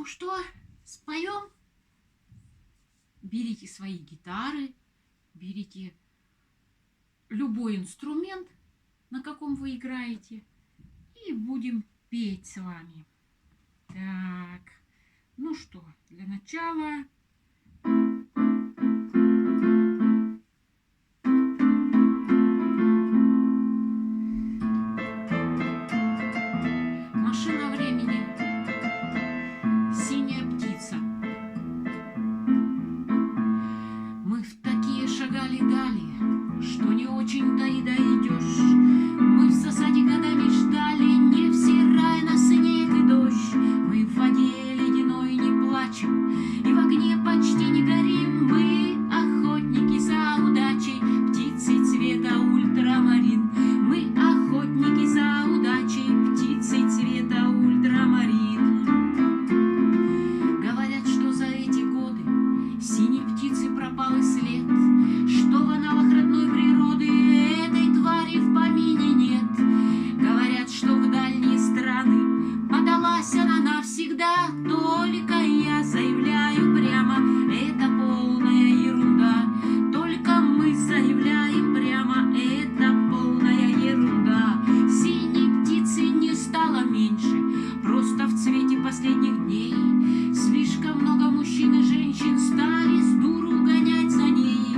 Ну что, споем? Берите свои гитары, берите любой инструмент, на каком вы играете, и будем петь с вами. Так, ну что, для начала... Машина времени. Синяя птица. Мы в такие шагали дали, что не очень-то и дойдешь. Мы в засаде годами ждали, не взирая на снег и дождь. Мы в воде ледяной не плачем и в огне почти не горим. Мы охотники за удачей, птицы цвета ультрамарин. Мы охотники за удачей, птицы цвета ультрамарин. Говорят, что за эти годы синей птицы пропал и след, что в аналах родной природы этой твари в помине нет. Говорят, что в дальние страны подалась она навсегда, только я заявляю прямо, это полная ерунда. Только мы заявляем прямо, это полная ерунда. Синей птицы не стало меньше, просто в цвете последних дней. Слишком много мужчин и женщин стали с дуру гонять за ней,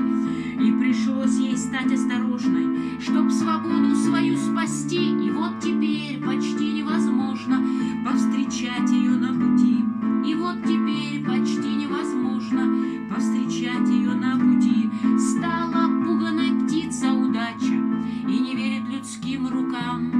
и пришлось ей стать осторожной, чтоб свободу свою спасти. И вот теперь почти невозможно повстречать ее на пути. И вот теперь почти невозможно повстречать ее на пути. Стала пуганой птица удача и не верит людским рукам.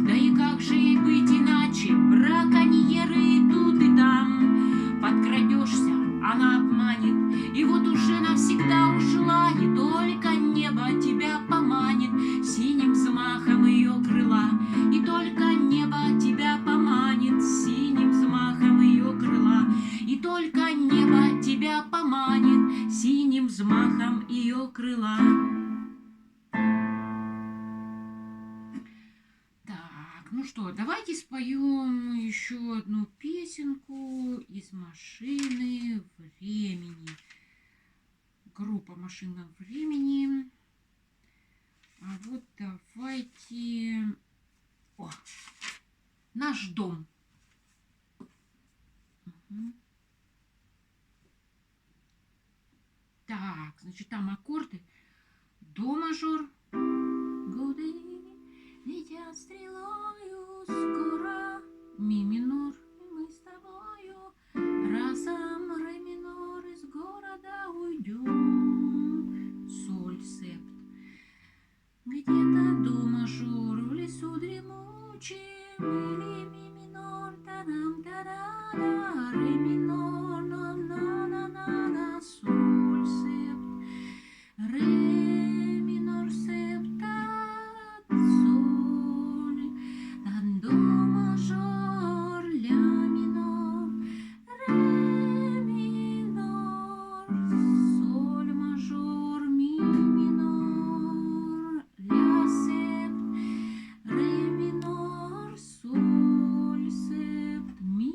Да и как же ей быть иначе? Браконьеры и тут, и там. Подкрадешься, она обманет, и вот уже навсегда ушла. И только небо тебя поманит синим взмахом ее крыла. И только небо тебя поманит синим взмахом ее крыла. И только небо тебя поманит синим взмахом ее крыла. Так, ну что, давайте споем еще одну песенку из «Машины времени». Группа «Машина времени». А вот давайте... О, «Наш дом». Угу. Так, значит, там аккорды. До мажор. Годы летят стрелою скоро. Ми минор. И мы с тобою разом ре минор из города уйдем. Соль, септ. Где-то до мажор в лесу дремучем. Или ми минор. Та-дам, та-да-да. Ре минор. На-на-на-на-на. Соль, септ. Ре минор, септат, соль. До мажор, ля минор. Ре минор, соль мажор, ми минор. Ля септ. Ре минор, соль септ, ми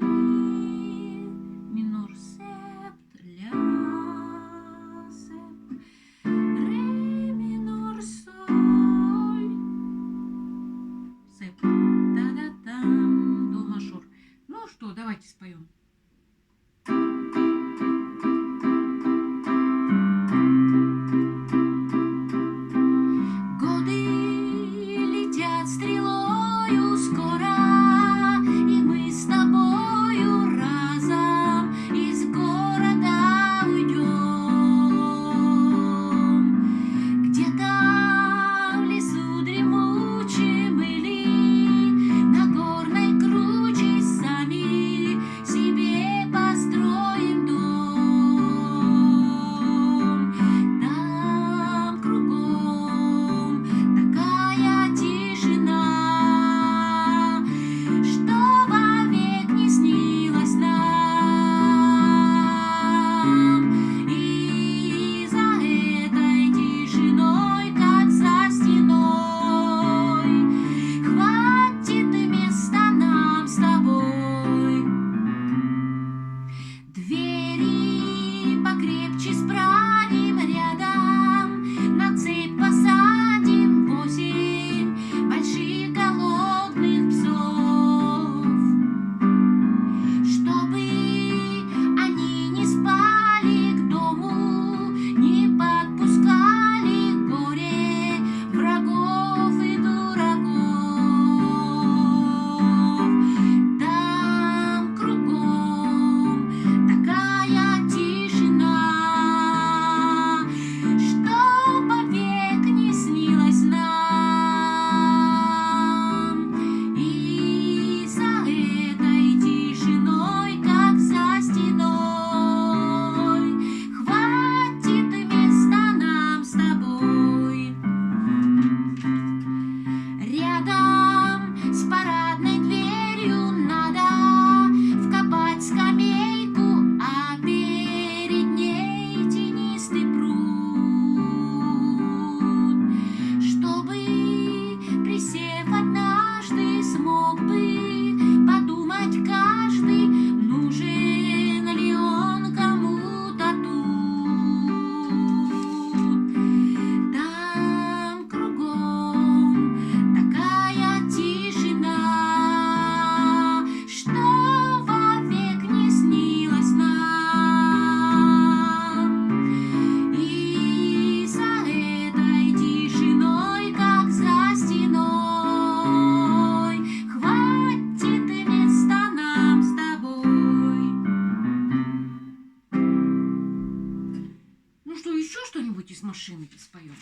с машинки споем.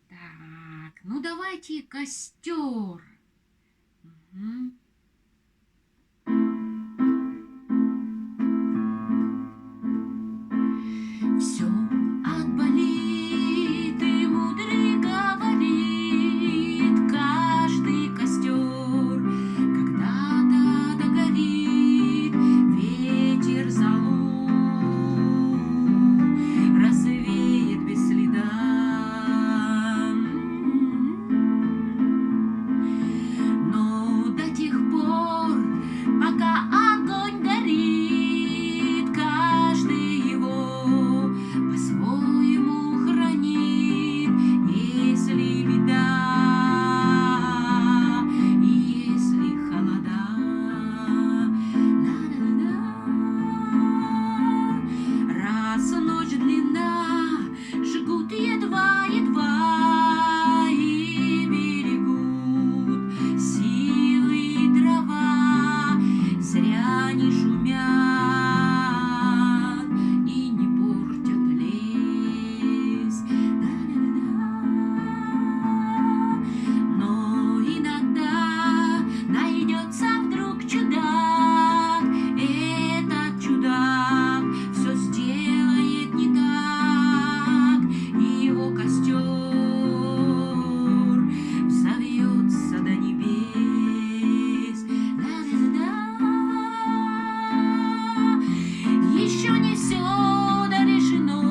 Так, ну давайте костер. Все отболит, и мудрый говорит, каждый костер когда-то догорит, ветер золу развеет без следа. Но до тех пор, пока огонь горит, каждый его по-своему хранит. Если беда, если холода, раз ночь длинна, жгут едва-едва и берегут силы дрова, зря не шумят и не портят лес. Но иногда найдется вдруг чудак, этот чудак все сделает не так, и его костер взовьется до небес. Еще не все дорешено,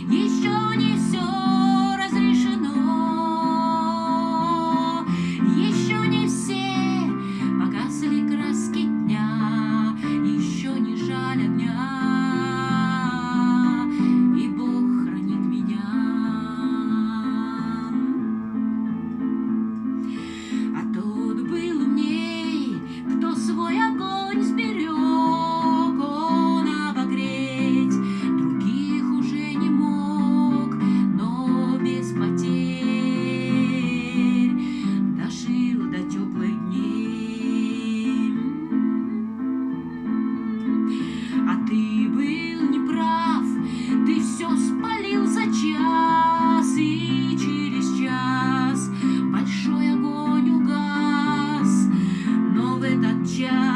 еще не все разрешено, еще не все погасли краски дня, еще не жаль огня, и Бог хранит меня. А тот был умней, кто свой огонь сберег, он обогреть других уже не мог, но без потерь дожил до теплых дней. А ты был неправ, ты все спалил за час, и через час большой огонь угас, но в этот час